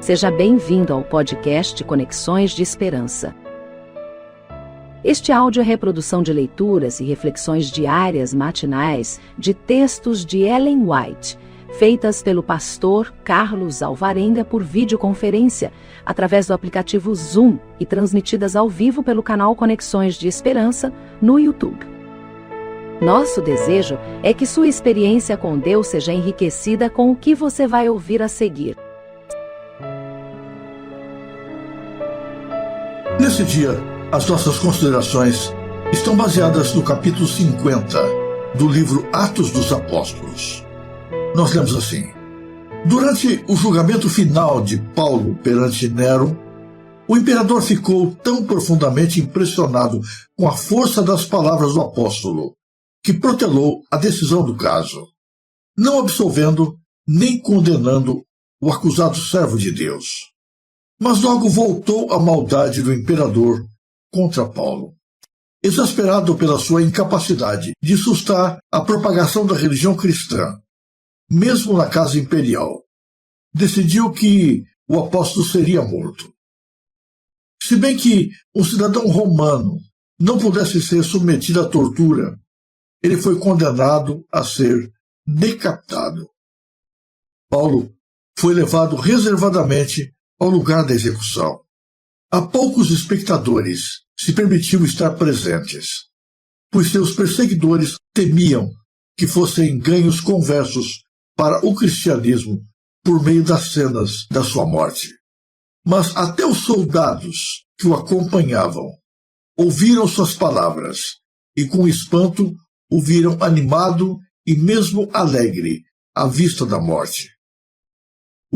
Seja bem-vindo ao podcast Conexões de Esperança. Este áudio é reprodução de leituras e reflexões diárias matinais de textos de Ellen White, feitas pelo pastor Carlos Alvarenga por videoconferência, através do aplicativo Zoom e transmitidas ao vivo pelo canal Conexões de Esperança no YouTube. Nosso desejo é que sua experiência com Deus seja enriquecida com o que você vai ouvir a seguir. Nesse dia, as nossas considerações estão baseadas no capítulo 50 do livro Atos dos Apóstolos. Nós lemos assim: durante o julgamento final de Paulo perante Nero, o imperador ficou tão profundamente impressionado com a força das palavras do apóstolo, que protelou a decisão do caso, não absolvendo nem condenando o acusado servo de Deus. Mas logo voltou a maldade do imperador contra Paulo. Exasperado pela sua incapacidade de sustar a propagação da religião cristã, mesmo na casa imperial, decidiu que o apóstolo seria morto. Se bem que um cidadão romano não pudesse ser submetido à tortura, ele foi condenado a ser decapitado. Paulo foi levado reservadamente ao lugar da execução. A poucos espectadores se permitiu estar presentes, pois seus perseguidores temiam que fossem ganhos conversos para o cristianismo por meio das cenas da sua morte. Mas até os soldados que o acompanhavam ouviram suas palavras e com espanto o viram animado e mesmo alegre à vista da morte.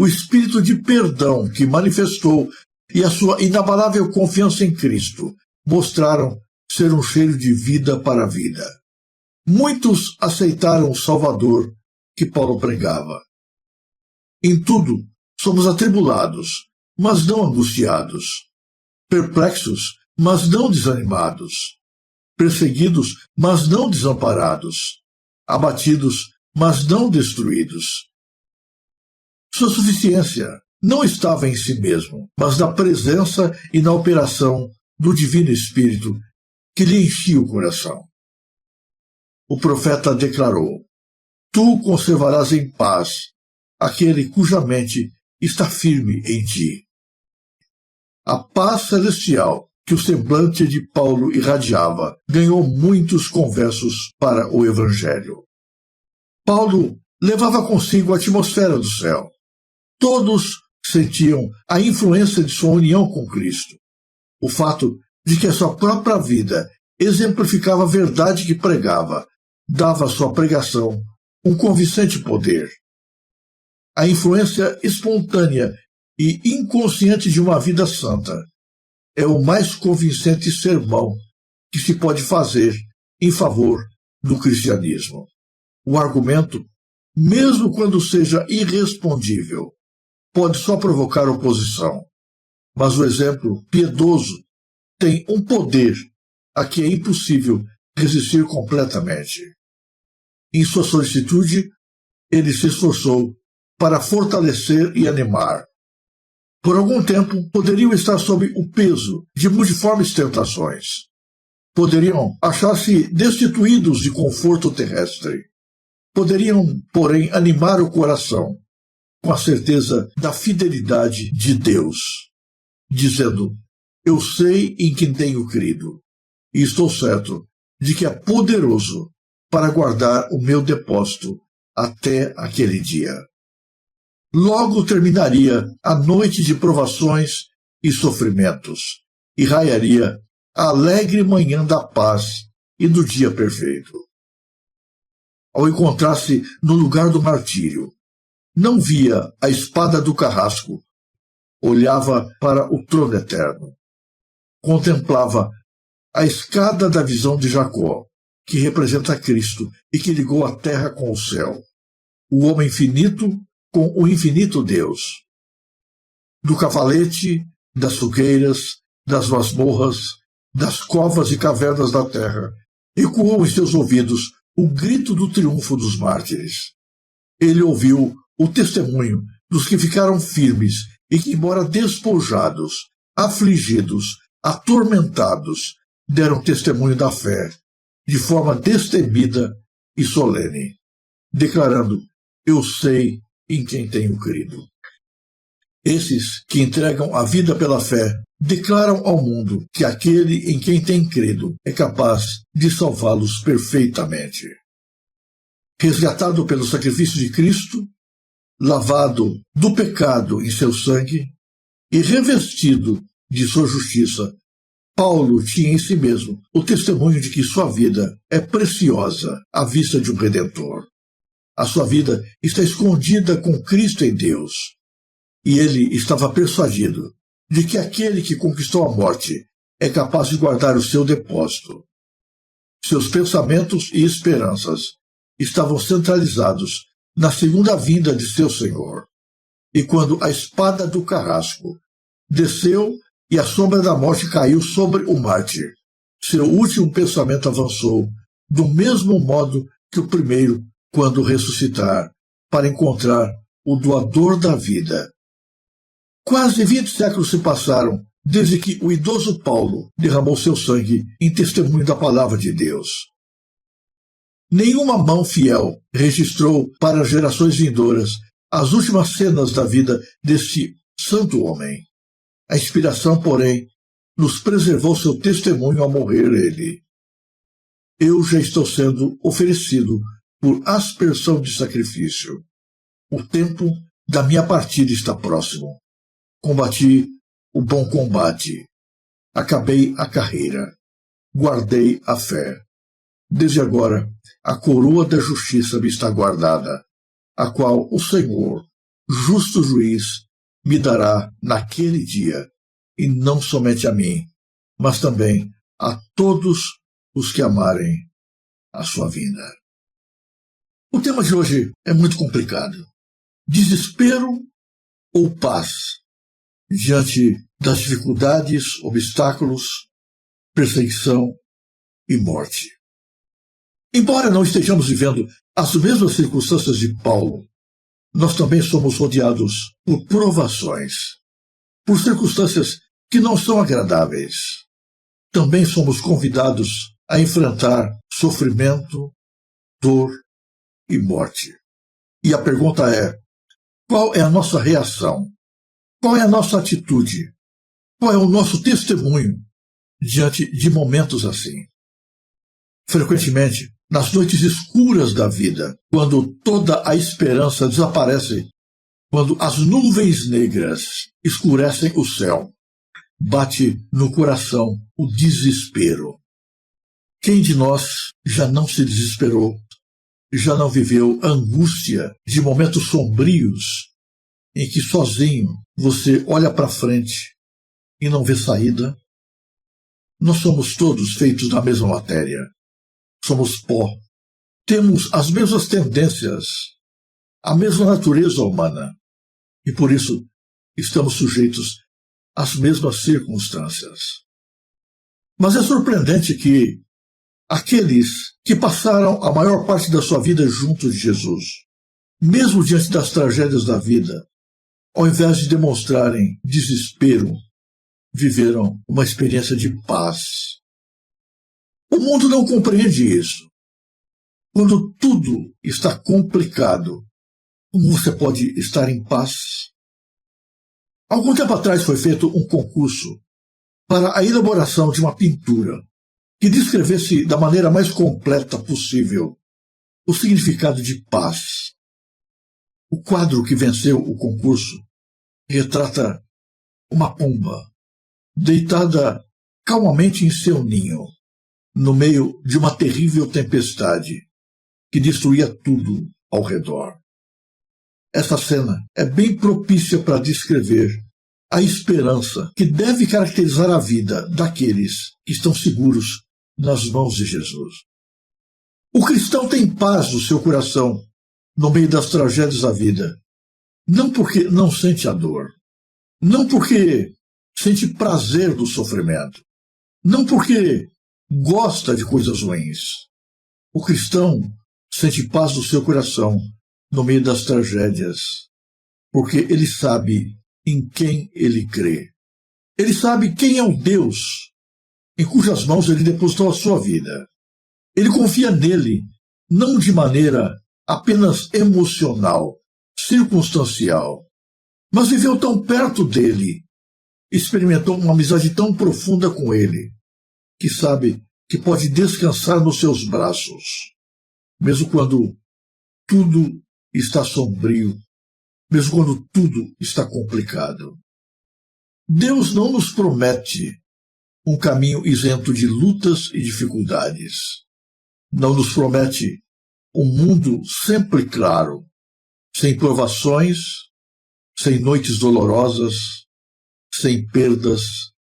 O espírito de perdão que manifestou e a sua inabalável confiança em Cristo mostraram ser um cheiro de vida para a vida. Muitos aceitaram o Salvador que Paulo pregava. Em tudo, somos atribulados, mas não angustiados, perplexos, mas não desanimados, perseguidos, mas não desamparados, abatidos, mas não destruídos. Sua suficiência não estava em si mesmo, mas na presença e na operação do Divino Espírito que lhe enchia o coração. O profeta declarou: tu conservarás em paz aquele cuja mente está firme em ti. A paz celestial que o semblante de Paulo irradiava ganhou muitos conversos para o Evangelho. Paulo levava consigo a atmosfera do céu. Todos sentiam a influência de sua união com Cristo. O fato de que a sua própria vida exemplificava a verdade que pregava dava à sua pregação um convincente poder. A influência espontânea e inconsciente de uma vida santa é o mais convincente sermão que se pode fazer em favor do cristianismo. O argumento, mesmo quando seja irrespondível, pode só provocar oposição, mas o exemplo piedoso tem um poder a que é impossível resistir completamente. Em sua solicitude, ele se esforçou para fortalecer e animar. Por algum tempo, poderiam estar sob o peso de multiformes tentações. Poderiam achar-se destituídos de conforto terrestre. Poderiam, porém, animar o coração com a certeza da fidelidade de Deus, dizendo: eu sei em quem tenho crido, e estou certo de que é poderoso para guardar o meu depósito até aquele dia. Logo terminaria a noite de provações e sofrimentos, e raiaria a alegre manhã da paz e do dia perfeito. Ao encontrar-se no lugar do martírio, não via a espada do carrasco, olhava para o trono eterno. Contemplava a escada da visão de Jacó, que representa Cristo e que ligou a terra com o céu, o homem finito com o infinito Deus. Do cavalete, das fogueiras, das masmorras, das covas e cavernas da terra, ecoou em seus ouvidos o grito do triunfo dos mártires. Ele ouviu o testemunho dos que ficaram firmes e que, embora despojados, afligidos, atormentados, deram testemunho da fé, de forma destemida e solene, declarando: eu sei em quem tenho crido. Esses que entregam a vida pela fé declaram ao mundo que aquele em quem tem crido é capaz de salvá-los perfeitamente. Resgatado pelo sacrifício de Cristo, lavado do pecado em seu sangue e revestido de sua justiça, Paulo tinha em si mesmo o testemunho de que sua vida é preciosa à vista de um Redentor. A sua vida está escondida com Cristo em Deus, e ele estava persuadido de que aquele que conquistou a morte é capaz de guardar o seu depósito. Seus pensamentos e esperanças estavam centralizados na segunda vinda de seu Senhor. E quando a espada do carrasco desceu e a sombra da morte caiu sobre o mártir, seu último pensamento avançou do mesmo modo que o primeiro quando ressuscitar, para encontrar o doador da vida. Quase 20 séculos se passaram desde que o idoso Paulo derramou seu sangue em testemunho da palavra de Deus. Nenhuma mão fiel registrou para gerações vindouras as últimas cenas da vida deste santo homem. A inspiração, porém, nos preservou seu testemunho ao morrer ele. Eu já estou sendo oferecido por aspersão de sacrifício. O tempo da minha partida está próximo. Combati o bom combate. Acabei a carreira. Guardei a fé. Desde agora, a coroa da justiça me está guardada, a qual o Senhor, justo juiz, me dará naquele dia, e não somente a mim, mas também a todos os que amarem a sua vinda. O tema de hoje é muito complicado. Desespero ou paz diante das dificuldades, obstáculos, perseguição e morte. Embora não estejamos vivendo as mesmas circunstâncias de Paulo, nós também somos rodeados por provações, por circunstâncias que não são agradáveis. Também somos convidados a enfrentar sofrimento, dor e morte. E a pergunta é: qual é a nossa reação? Qual é a nossa atitude? Qual é o nosso testemunho diante de momentos assim? Frequentemente, nas noites escuras da vida, quando toda a esperança desaparece, quando as nuvens negras escurecem o céu, bate no coração o desespero. Quem de nós já não se desesperou, já não viveu a angústia de momentos sombrios em que sozinho você olha para frente e não vê saída? Nós somos todos feitos da mesma matéria. Somos pó. Temos as mesmas tendências, a mesma natureza humana. E por isso estamos sujeitos às mesmas circunstâncias. Mas é surpreendente que aqueles que passaram a maior parte da sua vida junto de Jesus, mesmo diante das tragédias da vida, ao invés de demonstrarem desespero, viveram uma experiência de paz. O mundo não compreende isso. Quando tudo está complicado, como você pode estar em paz? Algum tempo atrás foi feito um concurso para a elaboração de uma pintura que descrevesse da maneira mais completa possível o significado de paz. O quadro que venceu o concurso retrata uma pomba deitada calmamente em seu ninho, no meio de uma terrível tempestade que destruía tudo ao redor. Essa cena é bem propícia para descrever a esperança que deve caracterizar a vida daqueles que estão seguros nas mãos de Jesus. O cristão tem paz no seu coração no meio das tragédias da vida, não porque não sente a dor, não porque sente prazer do sofrimento, não porque gosta de coisas ruins. O cristão sente paz no seu coração no meio das tragédias, porque ele sabe em quem ele crê. Ele sabe quem é o Deus em cujas mãos ele depositou a sua vida. Ele confia nele, não de maneira apenas emocional, circunstancial, mas viveu tão perto dele, experimentou uma amizade tão profunda com ele, que sabe que pode descansar nos seus braços, mesmo quando tudo está sombrio, mesmo quando tudo está complicado. Deus não nos promete um caminho isento de lutas e dificuldades. Não nos promete um mundo sempre claro, sem provações, sem noites dolorosas, sem perdas,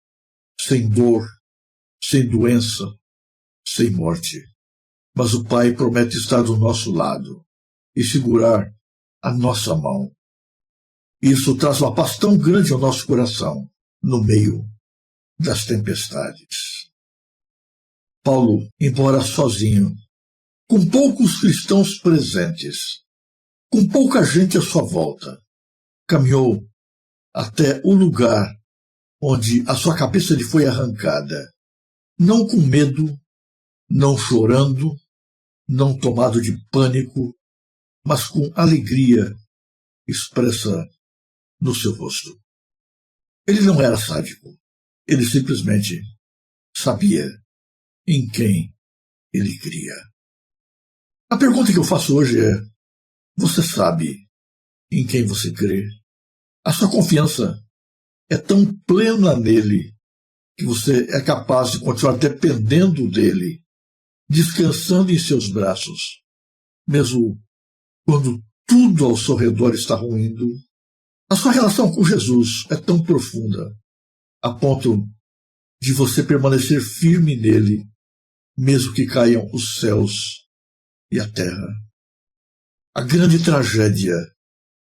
sem dor, sem doença, sem morte. Mas o Pai promete estar do nosso lado e segurar a nossa mão. Isso traz uma paz tão grande ao nosso coração no meio das tempestades. Paulo, embora sozinho, com poucos cristãos presentes, com pouca gente à sua volta, caminhou até o lugar onde a sua cabeça lhe foi arrancada, não com medo, não chorando, não tomado de pânico, mas com alegria expressa no seu rosto. Ele não era sádico, ele simplesmente sabia em quem ele cria. A pergunta que eu faço hoje é: você sabe em quem você crê? A sua confiança é tão plena nele que você é capaz de continuar dependendo dele, descansando em seus braços, mesmo quando tudo ao seu redor está ruindo. A sua relação com Jesus é tão profunda, a ponto de você permanecer firme nele, mesmo que caiam os céus e a terra. A grande tragédia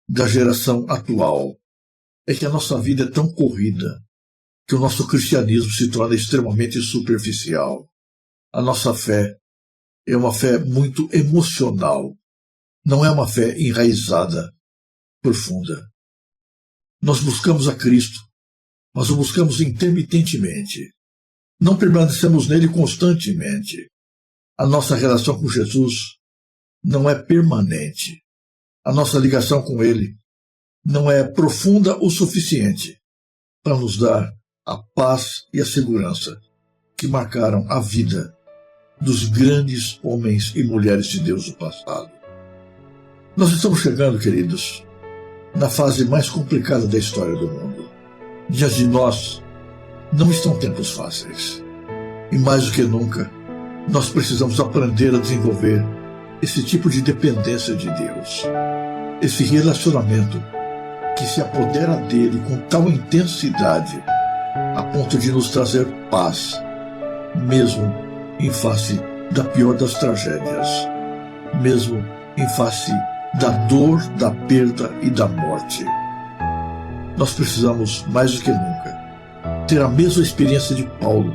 da geração atual é que a nossa vida é tão corrida que o nosso cristianismo se torna extremamente superficial. A nossa fé é uma fé muito emocional, não é uma fé enraizada, profunda. Nós buscamos a Cristo, mas o buscamos intermitentemente. Não permanecemos nele constantemente. A nossa relação com Jesus não é permanente. A nossa ligação com ele não é profunda o suficiente para nos dar a paz e a segurança que marcaram a vida dos grandes homens e mulheres de Deus do passado. Nós estamos chegando, queridos, na fase mais complicada da história do mundo. Diante de nós, não estão tempos fáceis. E mais do que nunca, nós precisamos aprender a desenvolver esse tipo de dependência de Deus. Esse relacionamento que se apodera dele com tal intensidade, a ponto de nos trazer paz, mesmo em face da pior das tragédias, mesmo em face da dor, da perda e da morte. Nós precisamos, mais do que nunca, ter a mesma experiência de Paulo.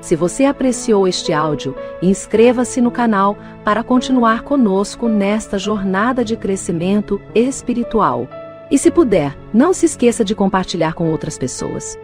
Se você apreciou este áudio, inscreva-se no canal para continuar conosco nesta jornada de crescimento espiritual. E se puder, não se esqueça de compartilhar com outras pessoas.